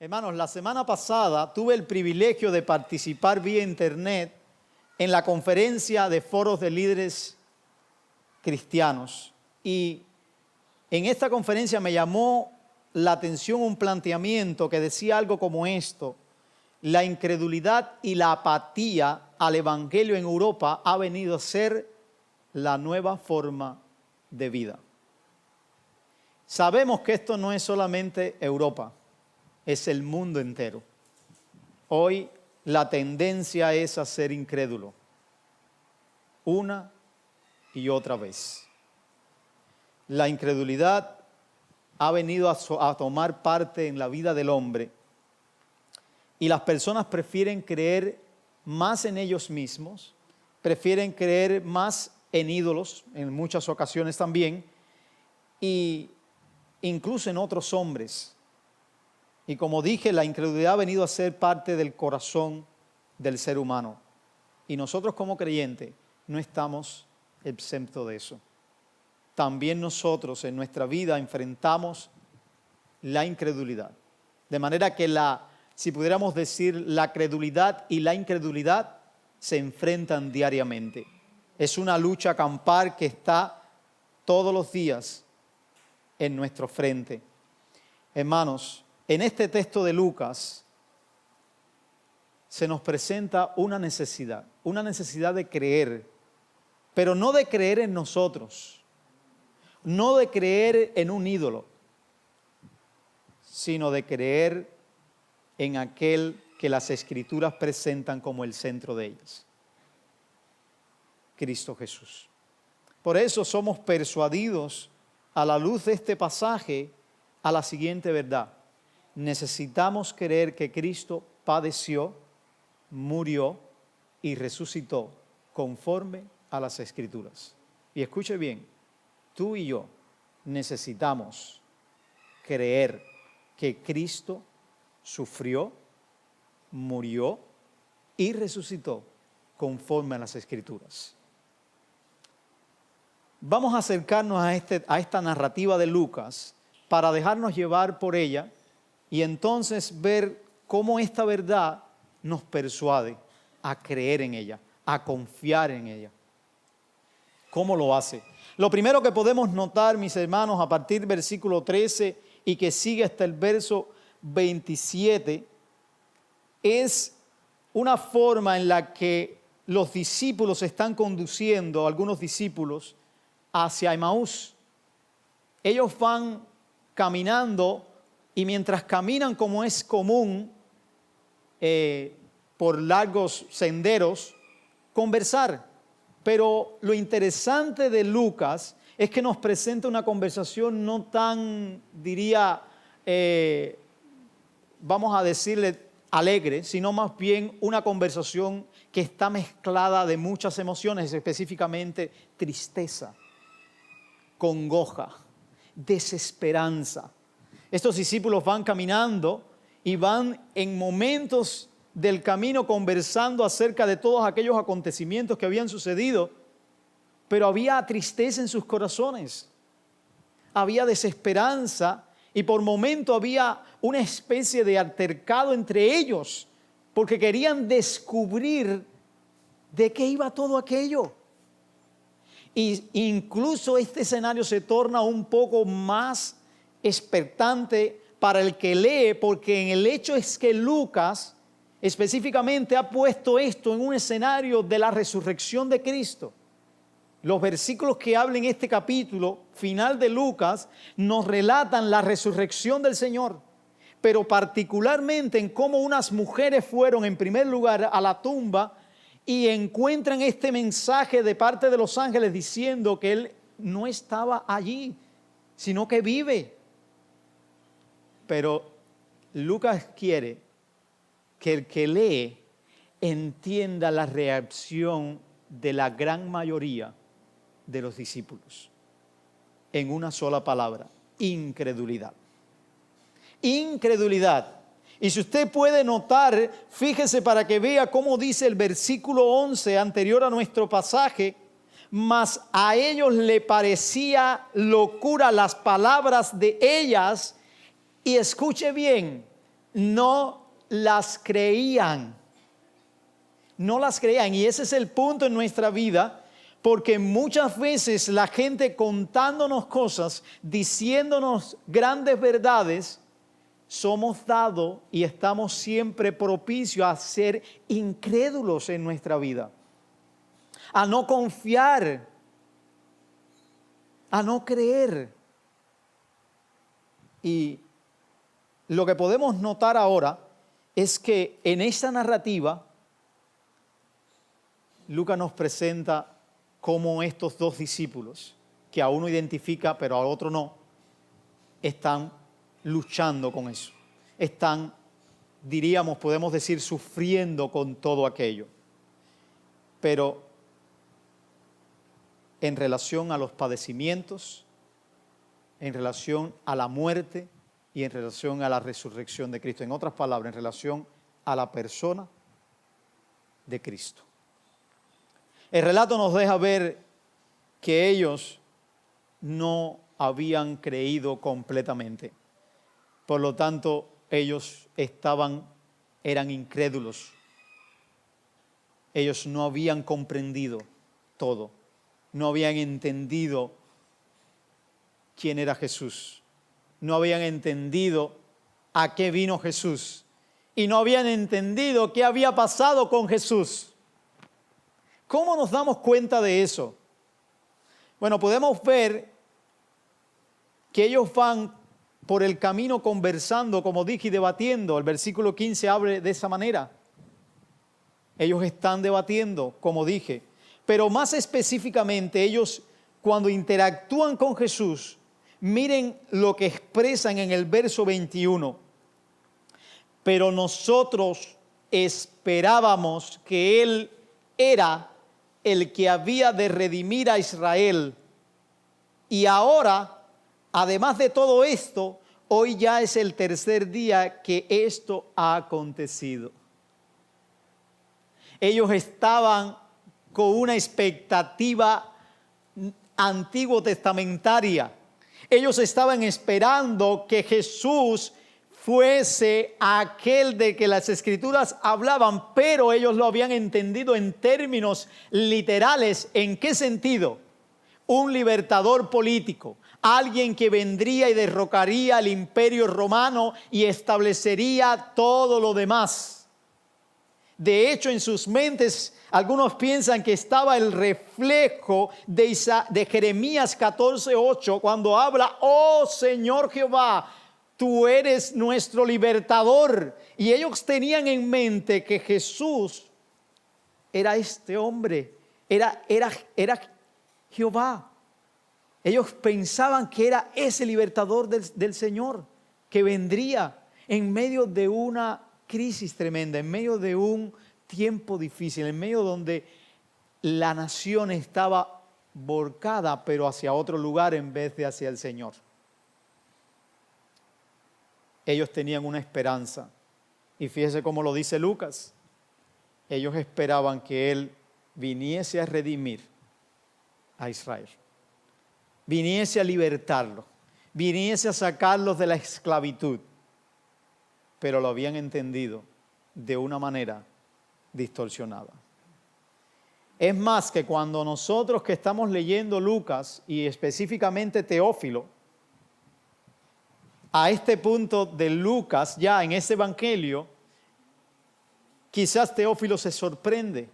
Hermanos, la semana pasada tuve el privilegio de participar vía internet en la conferencia de foros de líderes cristianos. Y en esta conferencia me llamó la atención un planteamiento que decía algo como esto: la incredulidad y la apatía al evangelio en Europa ha venido a ser la nueva forma de vida. Sabemos que esto no es solamente Europa, es el mundo entero. Hoy la tendencia es a ser incrédulo, una y otra vez. La incredulidad ha venido a tomar parte en la vida del hombre y las personas prefieren creer más en ellos mismos, prefieren creer más en ídolos, en muchas ocasiones también, y incluso en otros hombres. Y como dije, la incredulidad ha venido a ser parte del corazón del ser humano. Y nosotros como creyentes no estamos exentos de eso. También nosotros en nuestra vida enfrentamos la incredulidad. De manera que si pudiéramos decir, la credulidad y la incredulidad se enfrentan diariamente. Es una lucha campal que está todos los días en nuestro frente. Hermanos, en este texto de Lucas se nos presenta una necesidad de creer, pero no de creer en nosotros, no de creer en un ídolo, sino de creer en aquel que las Escrituras presentan como el centro de ellas, Cristo Jesús. Por eso somos persuadidos a la luz de este pasaje a la siguiente verdad: necesitamos creer que Cristo padeció, murió y resucitó conforme a las Escrituras. Y escuche bien, tú y yo necesitamos creer que Cristo sufrió, murió y resucitó conforme a las Escrituras. Vamos a acercarnos a esta narrativa de Lucas para dejarnos llevar por ella y entonces ver cómo esta verdad nos persuade a creer en ella, a confiar en ella. ¿Cómo lo hace? Lo primero que podemos notar, mis hermanos, a partir del versículo 13 y que sigue hasta el verso 27, es una forma en la que los discípulos están conduciendo, algunos discípulos, hacia Emaús. Ellos van caminando y mientras caminan, como es común, por largos senderos, conversar. Pero lo interesante de Lucas es que nos presenta una conversación no tan, vamos a decirle, alegre, sino más bien una conversación que está mezclada de muchas emociones, específicamente tristeza, congoja, desesperanza. Estos discípulos van caminando y van en momentos del camino conversando acerca de todos aquellos acontecimientos que habían sucedido, pero había tristeza en sus corazones, había desesperanza y por momento había una especie de altercado entre ellos porque querían descubrir de qué iba todo aquello. Y incluso este escenario se torna un poco más expectante para el que lee, porque en el hecho es que Lucas específicamente ha puesto esto en un escenario de la resurrección de Cristo. Los versículos que hablan en este capítulo final de Lucas nos relatan la resurrección del Señor, pero particularmente en cómo unas mujeres fueron en primer lugar a la tumba y encuentran este mensaje de parte de los ángeles diciendo que Él no estaba allí, sino que vive. Pero Lucas quiere que el que lee entienda la reacción de la gran mayoría de los discípulos en una sola palabra: incredulidad. Incredulidad. Y si usted puede notar, fíjese para que vea cómo dice el versículo 11 anterior a nuestro pasaje: mas a ellos le parecía locura las palabras de ellas, y escuche bien, no las creían. No las creían. Y ese es el punto en nuestra vida, porque muchas veces la gente contándonos cosas, diciéndonos grandes verdades, somos dados y estamos siempre propicios a ser incrédulos en nuestra vida, a no confiar, a no creer. Y lo que podemos notar ahora es que en esta narrativa, Lucas nos presenta cómo estos dos discípulos, que a uno identifica pero al otro no, están luchando con eso. Están, diríamos, podemos decir, sufriendo con todo aquello. Pero en relación a los padecimientos, en relación a la muerte y en relación a la resurrección de Cristo. En otras palabras, en relación a la persona de Cristo. El relato nos deja ver que ellos no habían creído completamente. Por lo tanto, ellos eran incrédulos. Ellos no habían comprendido todo. No habían entendido quién era Jesús. No habían entendido a qué vino Jesús. Y no habían entendido qué había pasado con Jesús. ¿Cómo nos damos cuenta de eso? Bueno, podemos ver que ellos van por el camino conversando, como dije, y debatiendo. El versículo 15 abre de esa manera. Ellos están debatiendo, como dije. Pero más específicamente, ellos cuando interactúan con Jesús, miren lo que expresan en el verso 21. Pero nosotros esperábamos que Él era el que había de redimir a Israel. Y ahora, además de todo esto, hoy ya es el tercer día que esto ha acontecido. Ellos estaban con una expectativa antiguo testamentaria. Ellos estaban esperando que Jesús fuese aquel de que las Escrituras hablaban, pero ellos lo habían entendido en términos literales. ¿En qué sentido? Un libertador político, alguien que vendría y derrocaría el imperio romano y establecería todo lo demás. De hecho, en sus mentes, algunos piensan que estaba el reflejo de Jeremías 14:8, cuando habla: oh Señor Jehová, tú eres nuestro libertador. Y ellos tenían en mente que Jesús era este hombre, era Jehová. Ellos pensaban que era ese libertador del Señor, que vendría en medio de una crisis tremenda, en medio de un tiempo difícil, en medio donde la nación estaba volcada, pero hacia otro lugar en vez de hacia el Señor. Ellos tenían una esperanza. Y fíjese cómo lo dice Lucas. Ellos esperaban que Él viniese a redimir a Israel. Viniese a libertarlo. Viniese a sacarlos de la esclavitud. Pero lo habían entendido de una manera distorsionada. Es más, que cuando nosotros que estamos leyendo Lucas y específicamente Teófilo, a este punto de Lucas, ya en este evangelio, quizás Teófilo se sorprende,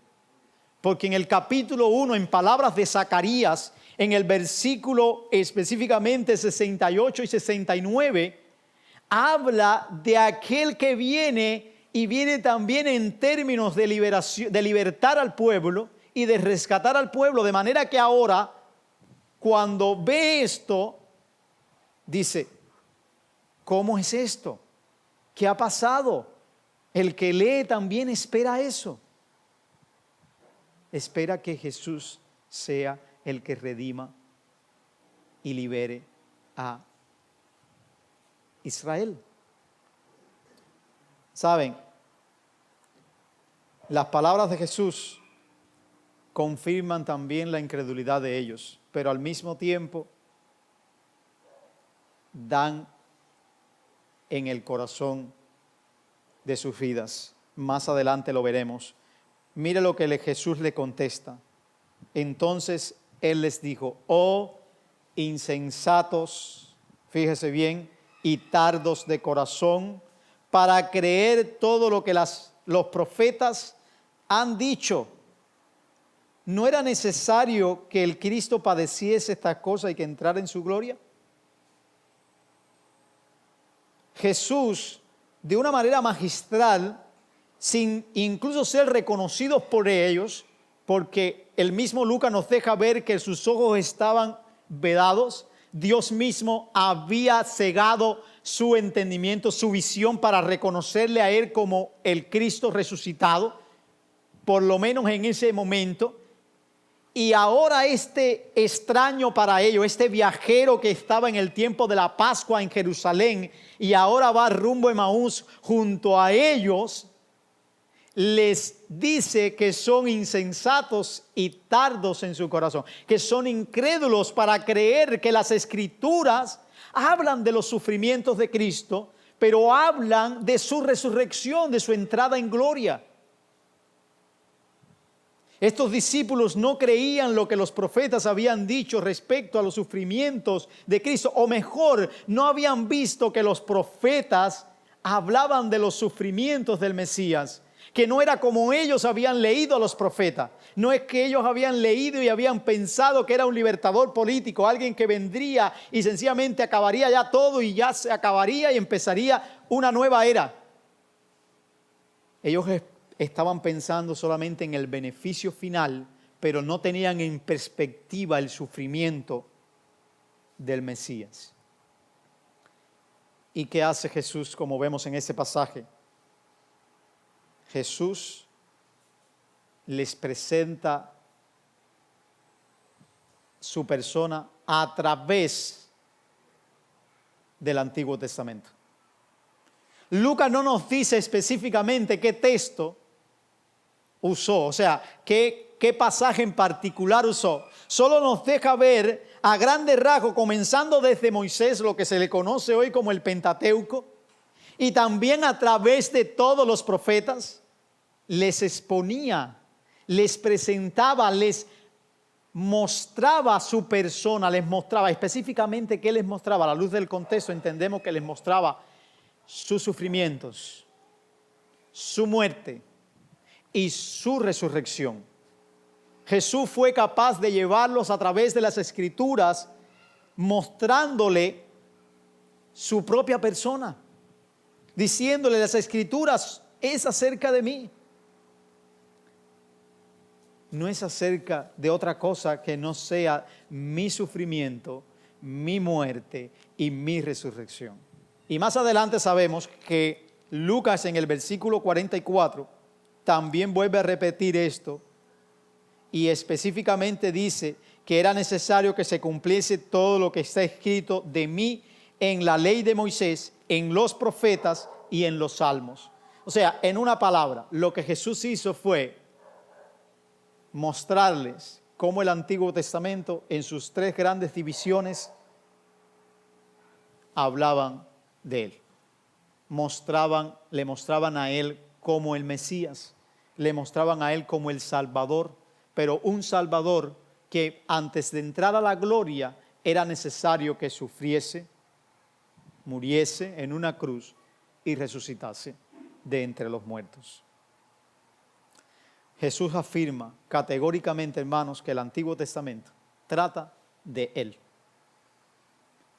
porque en el capítulo 1, en palabras de Zacarías, en el versículo específicamente 68 y 69, habla de aquel que viene, y viene también en términos de liberación, de libertar al pueblo y de rescatar al pueblo, de manera que ahora, cuando ve esto, dice: ¿cómo es esto? ¿Qué ha pasado? El que lee también espera eso. Espera que Jesús sea el que redima y libere a Israel. ¿Saben? Las palabras de Jesús confirman también la incredulidad de ellos, pero al mismo tiempo dan en el corazón de sus vidas. Más adelante lo veremos. Mire lo que Jesús le contesta. Entonces Él les dijo: oh insensatos, fíjese bien, y tardos de corazón, para creer todo lo que los profetas han dicho. ¿No era necesario que el Cristo padeciese estas cosas y que entrara en su gloria? Jesús, de una manera magistral, sin incluso ser reconocidos por ellos, porque el mismo Lucas nos deja ver que sus ojos estaban vedados, Dios mismo había cegado su entendimiento, su visión, para reconocerle a Él como el Cristo resucitado, por lo menos en ese momento. Y ahora este extraño para ellos, este viajero que estaba en el tiempo de la Pascua en Jerusalén y ahora va rumbo a Emaús, junto a ellos, les dice que son insensatos y tardos en su corazón, que son incrédulos para creer que las Escrituras hablan de los sufrimientos de Cristo, pero hablan de su resurrección, de su entrada en gloria. Estos discípulos no creían lo que los profetas habían dicho respecto a los sufrimientos de Cristo, o mejor, no habían visto que los profetas hablaban de los sufrimientos del Mesías, que no era como ellos habían leído a los profetas. No es que ellos habían leído y habían pensado que era un libertador político, alguien que vendría y sencillamente acabaría ya todo y ya se acabaría y empezaría una nueva era. Ellos estaban pensando solamente en el beneficio final, pero no tenían en perspectiva el sufrimiento del Mesías. ¿Y qué hace Jesús, como vemos en ese pasaje? Jesús les presenta su persona a través del Antiguo Testamento. Lucas no nos dice específicamente qué texto usó, o sea, qué pasaje en particular usó. Solo nos deja ver a grandes rasgos, comenzando desde Moisés, lo que se le conoce hoy como el Pentateuco, y también a través de todos los profetas, les exponía, les presentaba, les mostraba su persona, les mostraba específicamente qué les mostraba. A la luz del contexto entendemos que les mostraba sus sufrimientos, su muerte y su resurrección. Jesús fue capaz de llevarlos a través de las Escrituras, mostrándole su propia persona, diciéndole: las Escrituras es acerca de mí. No es acerca de otra cosa que no sea mi sufrimiento, mi muerte y mi resurrección. Y más adelante sabemos que Lucas, en el versículo 44, también vuelve a repetir esto, y específicamente dice que era necesario que se cumpliese todo lo que está escrito de mí en la ley de Moisés, en los profetas y en los salmos. O sea, en una palabra, lo que Jesús hizo fue mostrarles cómo el Antiguo Testamento, en sus tres grandes divisiones, hablaban de Él. Le mostraban a Él como el Mesías, le mostraban a Él como el Salvador, pero un Salvador que antes de entrar a la gloria era necesario que sufriese, muriese en una cruz y resucitase de entre los muertos. Jesús afirma categóricamente, hermanos, que el Antiguo Testamento trata de Él.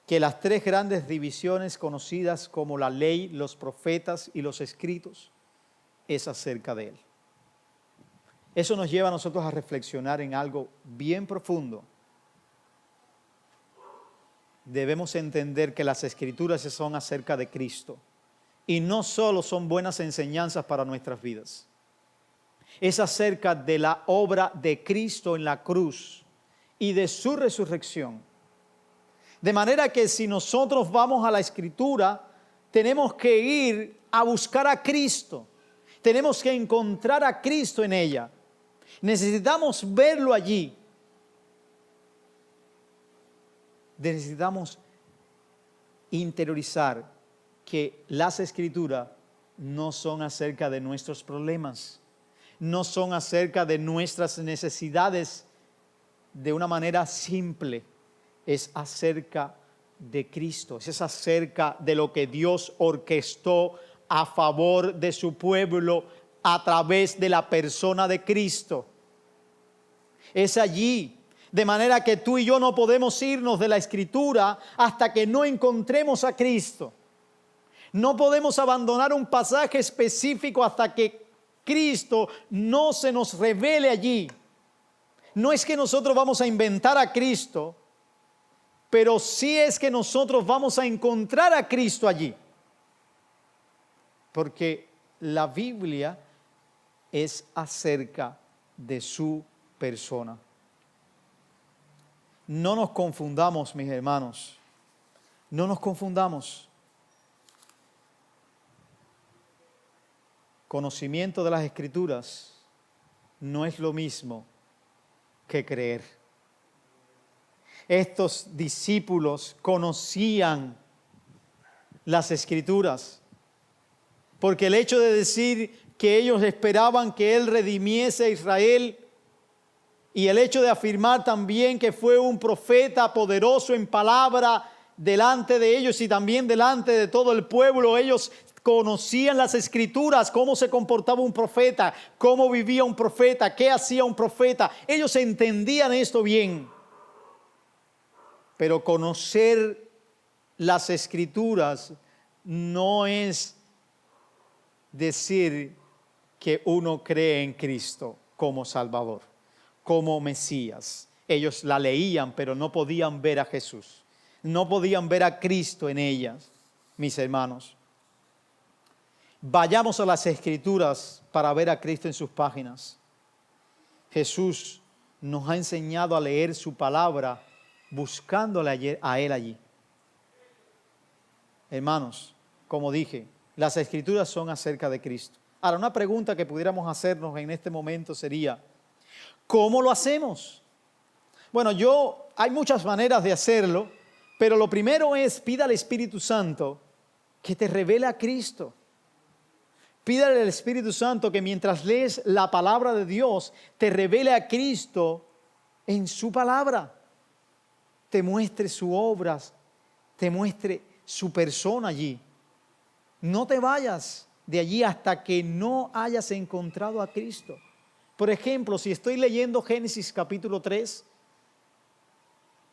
Que las tres grandes divisiones conocidas como la ley, los profetas y los escritos es acerca de Él. Eso nos lleva a nosotros a reflexionar en algo bien profundo. Debemos entender que las Escrituras son acerca de Cristo y no solo son buenas enseñanzas para nuestras vidas. Es acerca de la obra de Cristo en la cruz y de su resurrección. De manera que si nosotros vamos a la Escritura, tenemos que ir a buscar a Cristo. Tenemos que encontrar a Cristo en ella. Necesitamos verlo allí. Necesitamos interiorizar que las Escrituras no son acerca de nuestros problemas, no son acerca de nuestras necesidades de una manera simple, es acerca de Cristo, es acerca de lo que Dios orquestó a favor de su pueblo a través de la persona de Cristo. Es allí, de manera que tú y yo no podemos irnos de la Escritura hasta que no encontremos a Cristo. No podemos abandonar un pasaje específico hasta que Cristo no se nos revele allí. No es que nosotros vamos a inventar a Cristo, pero sí es que nosotros vamos a encontrar a Cristo allí. Porque la Biblia es acerca de su persona. No nos confundamos, mis hermanos. No nos confundamos. Conocimiento de las Escrituras no es lo mismo que creer. Estos discípulos conocían las Escrituras, porque el hecho de decir que ellos esperaban que Él redimiese a Israel y el hecho de afirmar también que fue un profeta poderoso en palabra delante de ellos y también delante de todo el pueblo, ellos conocían las Escrituras, cómo se comportaba un profeta, cómo vivía un profeta, qué hacía un profeta. Ellos entendían esto bien. Pero conocer las Escrituras no es decir que uno cree en Cristo como Salvador, como Mesías. Ellos la leían, pero no podían ver a Jesús. No podían ver a Cristo en ellas, mis hermanos. Vayamos a las Escrituras para ver a Cristo en sus páginas. Jesús nos ha enseñado a leer su palabra buscándole a Él allí. Hermanos, como dije, las Escrituras son acerca de Cristo. Ahora, una pregunta que pudiéramos hacernos en este momento sería, ¿cómo lo hacemos? Bueno, hay muchas maneras de hacerlo, pero lo primero es, pida al Espíritu Santo que te revele a Cristo. Pídale al Espíritu Santo que mientras lees la palabra de Dios, te revele a Cristo en su palabra. Te muestre sus obras, te muestre su persona allí. No te vayas de allí hasta que no hayas encontrado a Cristo. Por ejemplo, si estoy leyendo Génesis capítulo 3,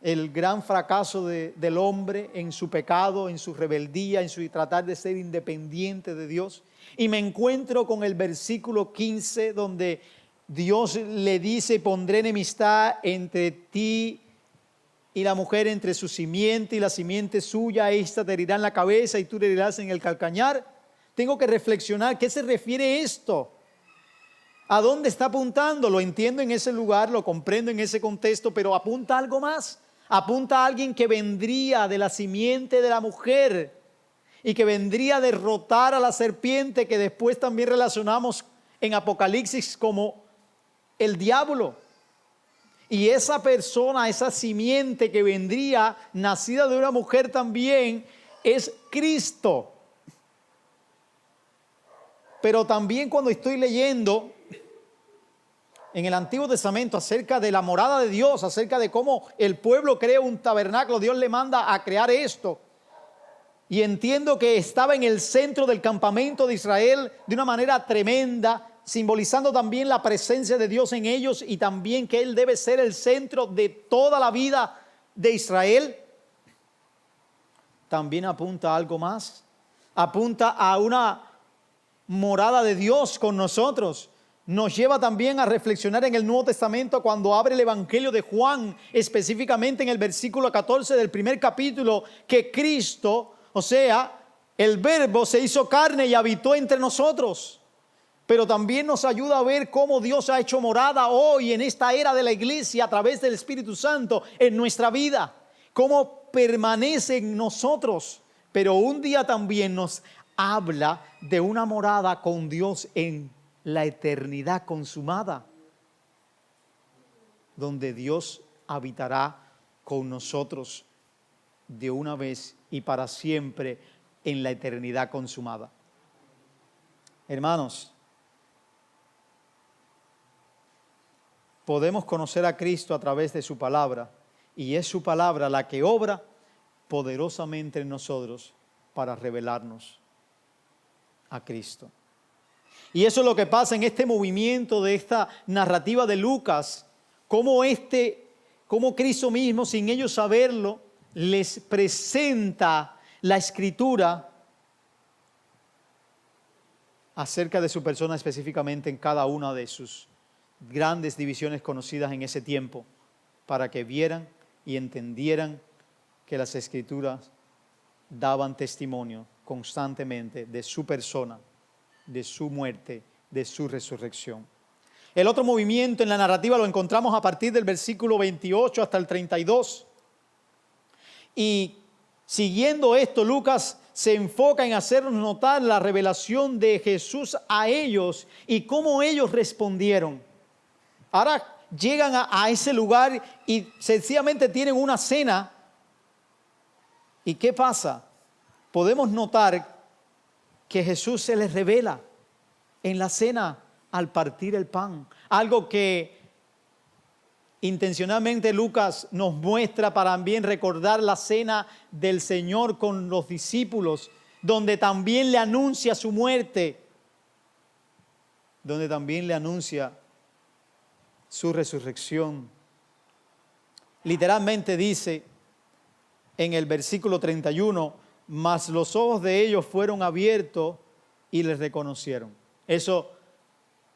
el gran fracaso del hombre en su pecado, en su rebeldía, en su tratar de ser independiente de Dios, y me encuentro con el versículo 15 donde Dios le dice, pondré enemistad entre ti y la mujer, entre su simiente y la simiente suya, esta te herirá en la cabeza y tú le herirás en el calcañar. Tengo que reflexionar, ¿qué se refiere esto? ¿A dónde está apuntando? Lo entiendo en ese lugar, lo comprendo en ese contexto, pero apunta a algo más. Apunta a alguien que vendría de la simiente de la mujer y que vendría a derrotar a la serpiente, que después también relacionamos en Apocalipsis como el diablo. Y esa persona, esa simiente que vendría, nacida de una mujer también, es Cristo. Pero también cuando estoy leyendo en el Antiguo Testamento acerca de la morada de Dios, acerca de cómo el pueblo crea un tabernáculo, Dios le manda a crear esto. Y entiendo que estaba en el centro del campamento de Israel de una manera tremenda, simbolizando también la presencia de Dios en ellos y también que Él debe ser el centro de toda la vida de Israel. También apunta a algo más. Apunta a una morada de Dios con nosotros. Nos lleva también a reflexionar en el Nuevo Testamento cuando abre el Evangelio de Juan, específicamente en el versículo 14 del primer capítulo, que Cristo, o sea, el Verbo se hizo carne y habitó entre nosotros. Pero también nos ayuda a ver cómo Dios ha hecho morada hoy en esta era de la iglesia a través del Espíritu Santo en nuestra vida. Cómo permanece en nosotros. Pero un día también nos habla de una morada con Dios en la eternidad consumada, donde Dios habitará con nosotros de una vez y para siempre en la eternidad consumada. Hermanos, podemos conocer a Cristo a través de su palabra, y es su palabra la que obra poderosamente en nosotros para revelarnos a Cristo. Y eso es lo que pasa en este movimiento de esta narrativa de Lucas, cómo Cristo mismo, sin ellos saberlo, les presenta la Escritura acerca de su persona, específicamente en cada una de sus grandes divisiones conocidas en ese tiempo, para que vieran y entendieran que las Escrituras daban testimonio constantemente de su persona, de su muerte, de su resurrección. El otro movimiento en la narrativa lo encontramos a partir del versículo 28 hasta el 32. Y siguiendo esto, Lucas se enfoca en hacernos notar la revelación de Jesús a ellos y cómo ellos respondieron. Ahora llegan a ese lugar y sencillamente tienen una cena. ¿Y qué pasa? Podemos notar que Jesús se les revela en la cena al partir el pan. Algo que intencionalmente Lucas nos muestra para también recordar la cena del Señor con los discípulos, donde también le anuncia su muerte, donde también le anuncia su resurrección. Literalmente dice en el versículo 31, mas los ojos de ellos fueron abiertos y les reconocieron. Eso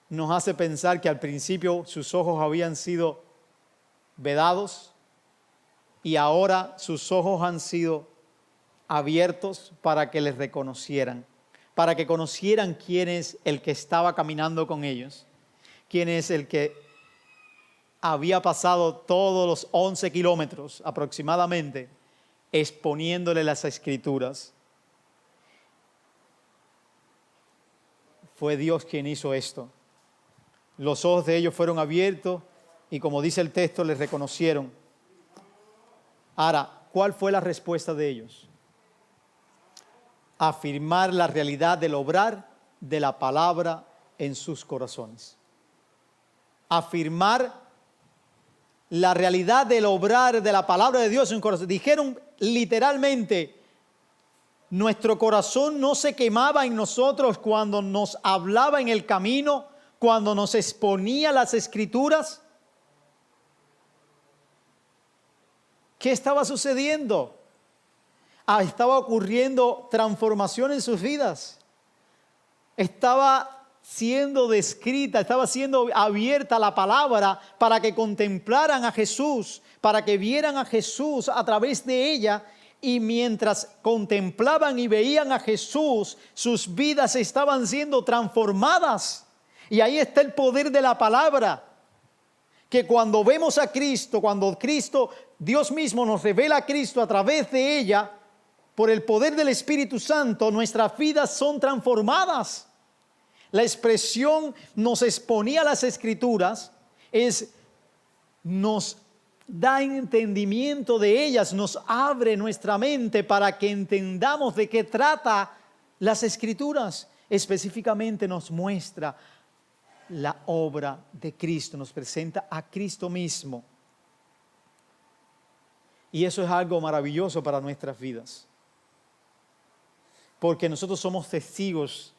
nos hace pensar que al principio sus ojos habían sido vedados y ahora sus ojos han sido abiertos para que les reconocieran, para que conocieran quién es el que estaba caminando con ellos, quién es el que había pasado todos los 11 kilómetros aproximadamente exponiéndole las Escrituras. Fue Dios quien hizo esto. Los ojos de ellos fueron abiertos y, como dice el texto, les reconocieron. Ahora, ¿cuál fue la respuesta de ellos? Afirmar la realidad del obrar de la palabra en sus corazones. Afirmar la realidad del obrar de la palabra de Dios en su corazón. Dijeron literalmente, nuestro corazón no se quemaba en nosotros cuando nos hablaba en el camino, cuando nos exponía las Escrituras. ¿Qué estaba sucediendo? Estaba ocurriendo transformación en sus vidas. Estaba siendo descrita, estaba siendo abierta la palabra para que contemplaran a Jesús, para que vieran a Jesús a través de ella, y mientras contemplaban y veían a Jesús, sus vidas estaban siendo transformadas. Y ahí está el poder de la palabra, que cuando vemos a Cristo, cuando Cristo, Dios mismo nos revela a Cristo a través de ella, por el poder del Espíritu Santo, nuestras vidas son transformadas. La expresión nos exponía las Escrituras, nos da entendimiento de ellas, nos abre nuestra mente para que entendamos de qué trata las Escrituras. Específicamente nos muestra la obra de Cristo, nos presenta a Cristo mismo. Y eso es algo maravilloso para nuestras vidas, porque nosotros somos testigos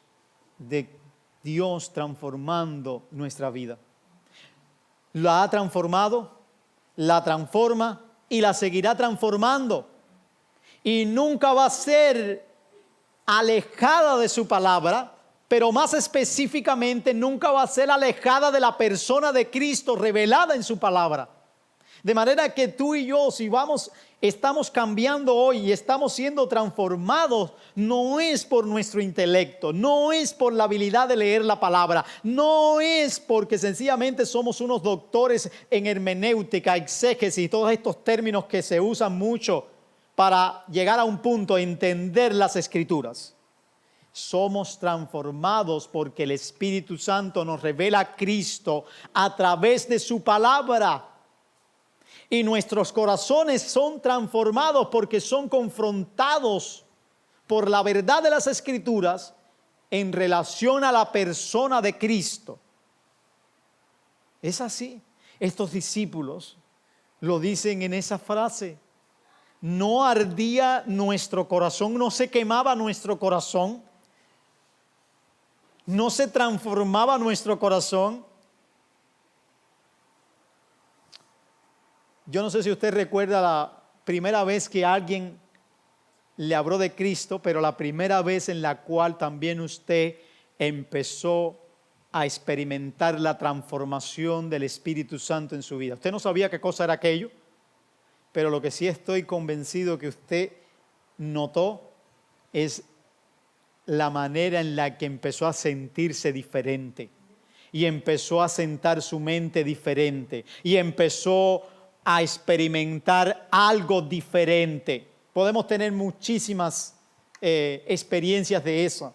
de Dios transformando nuestra vida. La ha transformado, la transforma y la seguirá transformando. Y nunca va a ser alejada de su palabra, pero más específicamente nunca va a ser alejada de la persona de Cristo revelada en su palabra. De manera que tú y yo, si estamos cambiando hoy y estamos siendo transformados, no es por nuestro intelecto, no es por la habilidad de leer la palabra, no es porque sencillamente somos unos doctores en hermenéutica, exégesis y todos estos términos que se usan mucho para llegar a un punto de entender las Escrituras. Somos transformados porque el Espíritu Santo nos revela a Cristo a través de su palabra. Y nuestros corazones son transformados porque son confrontados por la verdad de las Escrituras en relación a la persona de Cristo. Es así. Estos discípulos lo dicen en esa frase. No ardía nuestro corazón, no se quemaba nuestro corazón, no se transformaba nuestro corazón. Yo no sé si usted recuerda la primera vez que alguien le habló de Cristo, pero la primera vez en la cual también usted empezó a experimentar la transformación del Espíritu Santo en su vida. Usted no sabía qué cosa era aquello, pero lo que sí estoy convencido que usted notó es la manera en la que empezó a sentirse diferente y empezó a sentar su mente diferente y empezó a experimentar algo diferente. Podemos tener muchísimas experiencias de eso,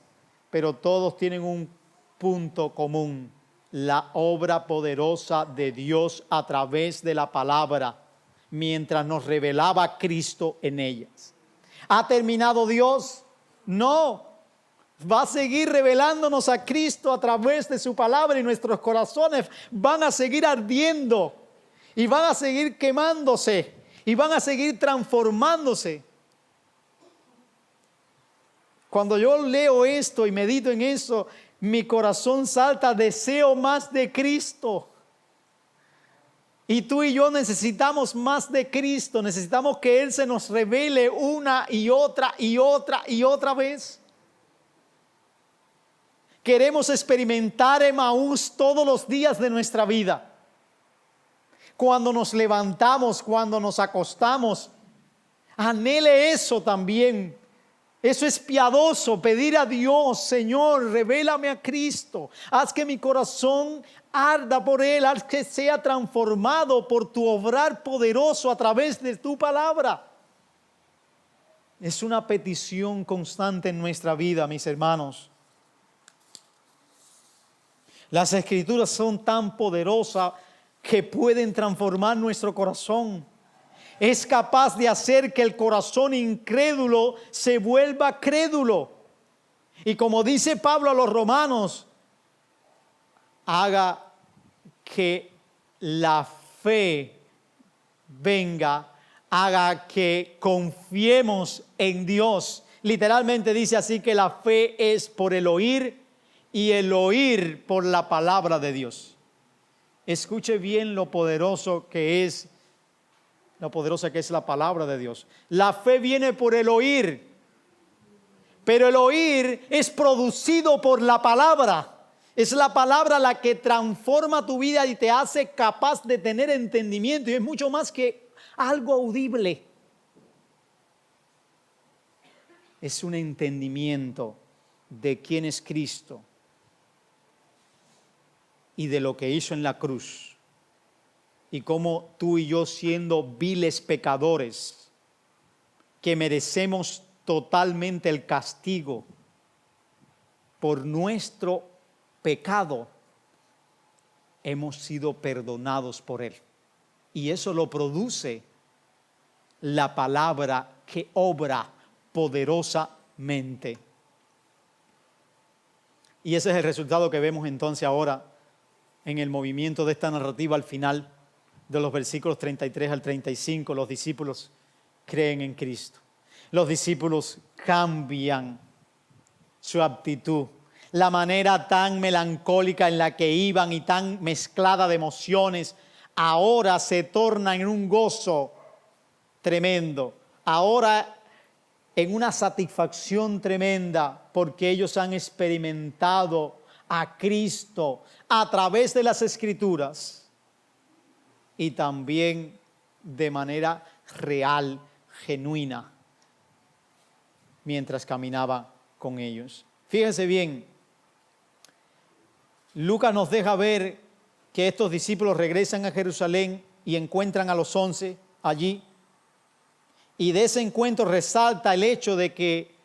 pero todos tienen un punto común: la obra poderosa de Dios a través de la palabra, mientras nos revelaba Cristo en ellas. ¿Ha terminado Dios? No. Va a seguir revelándonos a Cristo a través de su palabra y nuestros corazones van a seguir ardiendo y van a seguir quemándose y van a seguir transformándose. Cuando yo leo esto y medito en eso, mi corazón salta: deseo más de Cristo. Y tú y yo necesitamos más de Cristo, necesitamos que Él se nos revele una y otra y otra y otra vez. Queremos experimentar Emaús todos los días de nuestra vida. Cuando nos levantamos, cuando nos acostamos, anhele eso también. Eso es piadoso, pedir a Dios: Señor, revélame a Cristo, haz que mi corazón arda por Él, haz que sea transformado por tu obrar poderoso a través de tu palabra. Es una petición constante en nuestra vida, mis hermanos. Las Escrituras son tan poderosas que pueden transformar nuestro corazón. Es capaz de hacer que el corazón incrédulo se vuelva crédulo. Y como dice Pablo a los romanos, haga que la fe venga, haga que confiemos en Dios. Literalmente dice así, que la fe es por el oír y el oír por la palabra de Dios. Escuche bien lo poderosa que es la palabra de Dios. La fe viene por el oír, pero el oír es producido por la palabra. Es la palabra la que transforma tu vida y te hace capaz de tener entendimiento, y es mucho más que algo audible. Es un entendimiento de quién es Cristo y de lo que hizo en la cruz, y cómo tú y yo, siendo viles pecadores que merecemos totalmente el castigo por nuestro pecado, hemos sido perdonados por Él. Y eso lo produce la palabra que obra poderosamente. Y ese es el resultado que vemos entonces ahora en el movimiento de esta narrativa al final de los versículos 33 al 35. Los discípulos creen en Cristo. Los discípulos cambian su actitud. La manera tan melancólica en la que iban y tan mezclada de emociones, ahora se torna en un gozo tremendo. Ahora en una satisfacción tremenda, porque ellos han experimentado a Cristo a través de las Escrituras y también de manera real, genuina, mientras caminaba con ellos. Fíjense bien, Lucas nos deja ver que estos discípulos regresan a Jerusalén y encuentran a los 11 allí. Y de ese encuentro resalta el hecho de que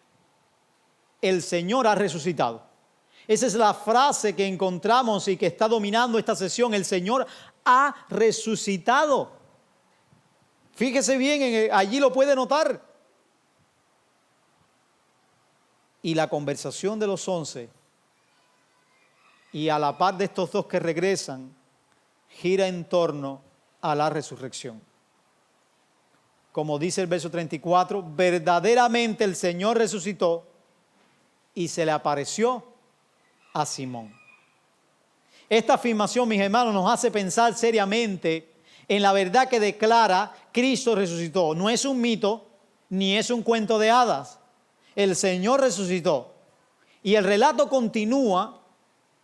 el Señor ha resucitado. Esa es la frase que encontramos y que está dominando esta sesión: el Señor ha resucitado. Fíjese bien, allí lo puede notar. Y la conversación de los 11 y a la par de estos dos que regresan, gira en torno a la resurrección. Como dice el verso 34, verdaderamente el Señor resucitó y se le apareció a Simón. Esta afirmación, mis hermanos, nos hace pensar seriamente en la verdad que declara Cristo resucitó. No es un mito, ni es un cuento de hadas. El Señor resucitó. Y el relato continúa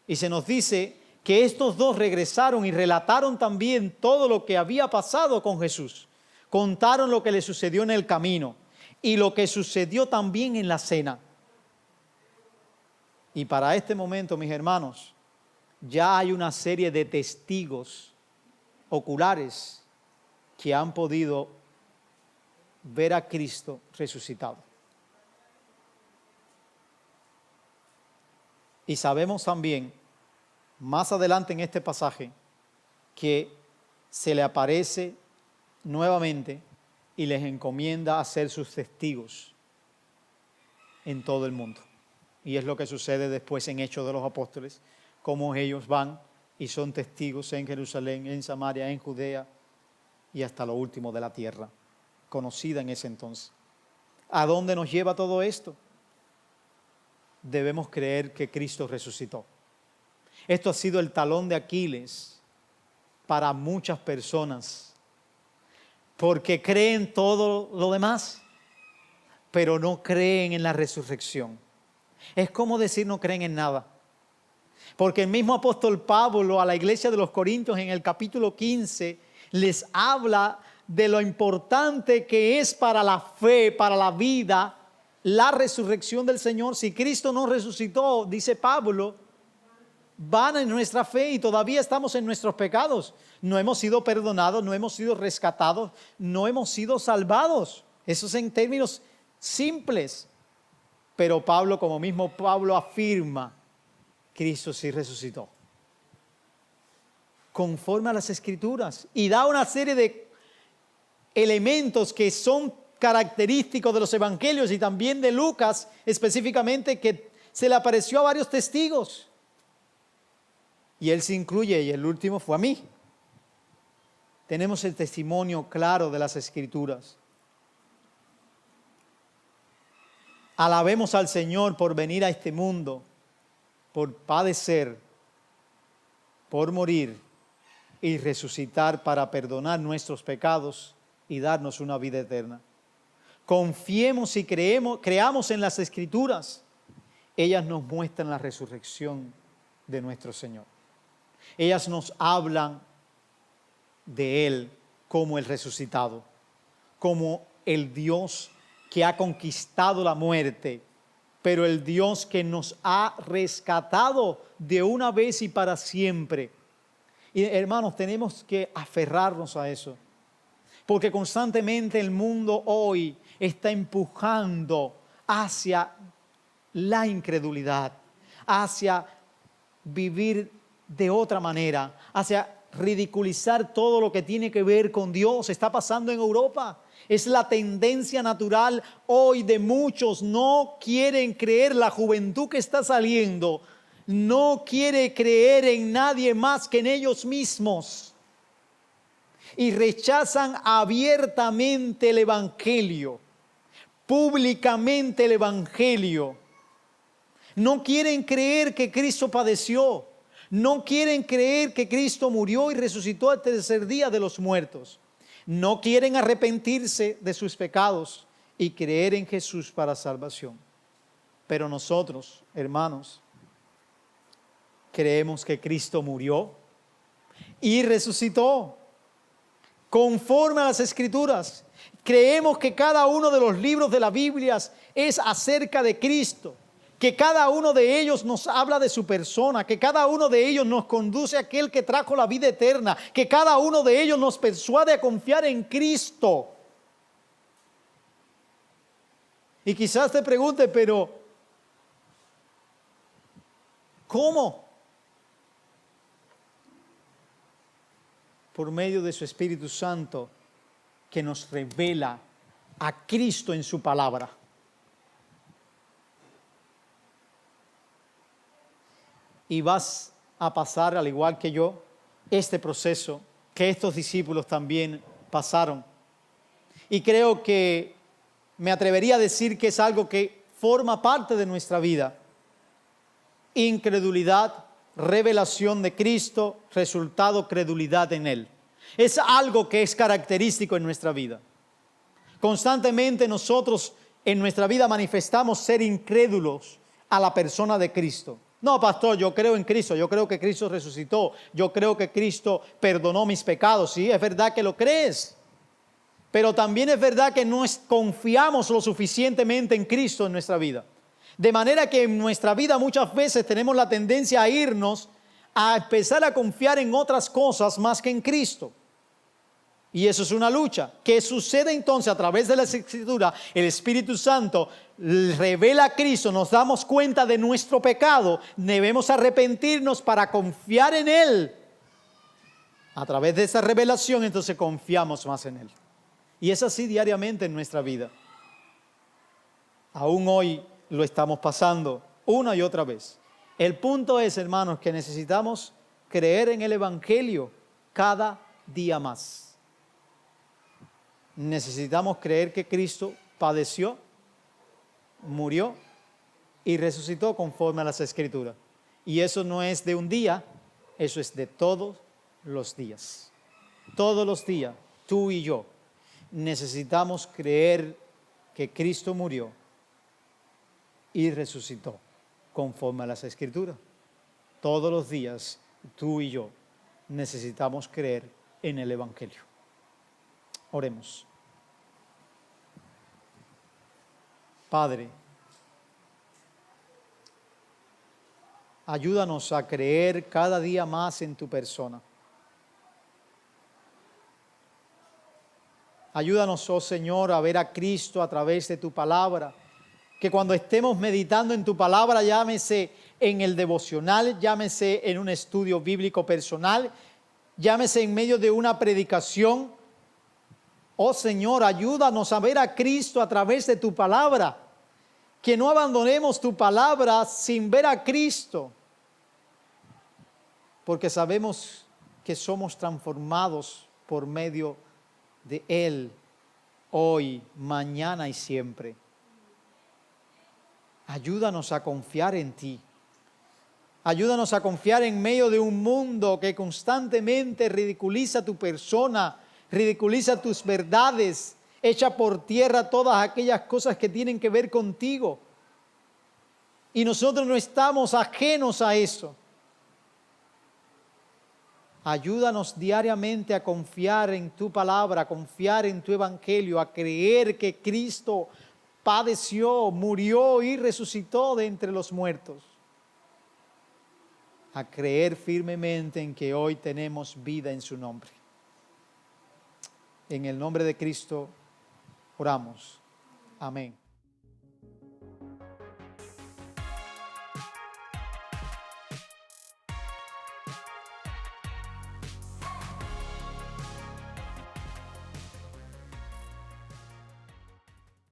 y se nos dice que estos dos regresaron y relataron también todo lo que había pasado con Jesús. Contaron lo que le sucedió en el camino y lo que sucedió también en la cena. Y para este momento, mis hermanos, ya hay una serie de testigos oculares que han podido ver a Cristo resucitado. Y sabemos también, más adelante en este pasaje, que se le aparece nuevamente y les encomienda a ser sus testigos en todo el mundo. Y es lo que sucede después en Hechos de los Apóstoles, cómo ellos van y son testigos en Jerusalén, en Samaria, en Judea y hasta lo último de la tierra, conocida en ese entonces. ¿A dónde nos lleva todo esto? Debemos creer que Cristo resucitó. Esto ha sido el talón de Aquiles para muchas personas, porque creen todo lo demás, pero no creen en la resurrección. Es como decir no creen en nada. Porque el mismo apóstol Pablo a la iglesia de los Corintios en el capítulo 15 les habla de lo importante que es para la fe, para la vida, la resurrección del Señor. Si Cristo no resucitó, dice Pablo, vana en nuestra fe y todavía estamos en nuestros pecados. No hemos sido perdonados, no hemos sido rescatados, no hemos sido salvados. Eso es en términos simples. Pero Pablo, como mismo Pablo afirma, Cristo sí resucitó. Conforme a las Escrituras. Y da una serie de elementos que son característicos de los evangelios y también de Lucas, específicamente, que se le apareció a varios testigos. Y él se incluye, y el último fue a mí. Tenemos el testimonio claro de las Escrituras. Alabemos al Señor por venir a este mundo, por padecer, por morir y resucitar para perdonar nuestros pecados y darnos una vida eterna. Confiemos y creamos en las Escrituras. Ellas nos muestran la resurrección de nuestro Señor. Ellas nos hablan de Él como el resucitado, como el Dios que ha conquistado la muerte, pero el Dios que nos ha rescatado de una vez y para siempre. Y hermanos, tenemos que aferrarnos a eso, porque constantemente el mundo hoy está empujando hacia la incredulidad, hacia vivir de otra manera, hacia ridiculizar todo lo que tiene que ver con Dios. Está pasando en Europa. Es la tendencia natural hoy de muchos. No quieren creer, la juventud que está saliendo no quiere creer en nadie más que en ellos mismos. Y rechazan abiertamente el Evangelio, públicamente el Evangelio. No quieren creer que Cristo padeció. No quieren creer que Cristo murió y resucitó al tercer día de los muertos. No quieren arrepentirse de sus pecados y creer en Jesús para salvación. Pero nosotros, hermanos, creemos que Cristo murió y resucitó conforme a las Escrituras. Creemos que cada uno de los libros de la Biblia es acerca de Cristo, que cada uno de ellos nos habla de su persona, que cada uno de ellos nos conduce a aquel que trajo la vida eterna, que cada uno de ellos nos persuade a confiar en Cristo. Y quizás te pregunte, pero ¿cómo? Por medio de su Espíritu Santo que nos revela a Cristo en su palabra. Y vas a pasar, al igual que yo, este proceso que estos discípulos también pasaron. Y creo que me atrevería a decir que es algo que forma parte de nuestra vida. Incredulidad, revelación de Cristo, resultado credulidad en Él. Es algo que es característico en nuestra vida. Constantemente nosotros en nuestra vida manifestamos ser incrédulos a la persona de Cristo. No, pastor, yo creo en Cristo, yo creo que Cristo resucitó, yo creo que Cristo perdonó mis pecados. Sí, es verdad que lo crees, pero también es verdad que no confiamos lo suficientemente en Cristo en nuestra vida. De manera que en nuestra vida muchas veces tenemos la tendencia a irnos a empezar a confiar en otras cosas más que en Cristo. Y eso es una lucha. ¿Qué sucede entonces? A través de la Escritura, el Espíritu Santo revela a Cristo, nos damos cuenta de nuestro pecado, debemos arrepentirnos para confiar en Él. A través de esa revelación entonces confiamos más en Él. Y es así diariamente en nuestra vida. Aún hoy lo estamos pasando una y otra vez. El punto es, hermanos, que necesitamos creer en el Evangelio cada día más. Necesitamos creer que Cristo padeció, murió y resucitó conforme a las Escrituras. Y eso no es de un día, eso es de todos los días. Todos los días, tú y yo, necesitamos creer que Cristo murió y resucitó conforme a las Escrituras. Todos los días, tú y yo, necesitamos creer en el Evangelio. Oremos. Padre, ayúdanos a creer cada día más en tu persona. Ayúdanos, oh Señor, a ver a Cristo a través de tu palabra. Que cuando estemos meditando en tu palabra, llámese en el devocional, llámese en un estudio bíblico personal, llámese en medio de una predicación. Oh Señor, ayúdanos a ver a Cristo a través de tu palabra. Que no abandonemos tu palabra sin ver a Cristo. Porque sabemos que somos transformados por medio de Él, hoy, mañana y siempre. Ayúdanos a confiar en ti. Ayúdanos a confiar en medio de un mundo que constantemente ridiculiza tu persona, ridiculiza tus verdades, echa por tierra todas aquellas cosas que tienen que ver contigo. Y nosotros no estamos ajenos a eso. Ayúdanos diariamente a confiar en tu palabra, a confiar en tu evangelio, a creer que Cristo padeció, murió y resucitó de entre los muertos. A creer firmemente en que hoy tenemos vida en su nombre. En el nombre de Cristo oramos. Amén.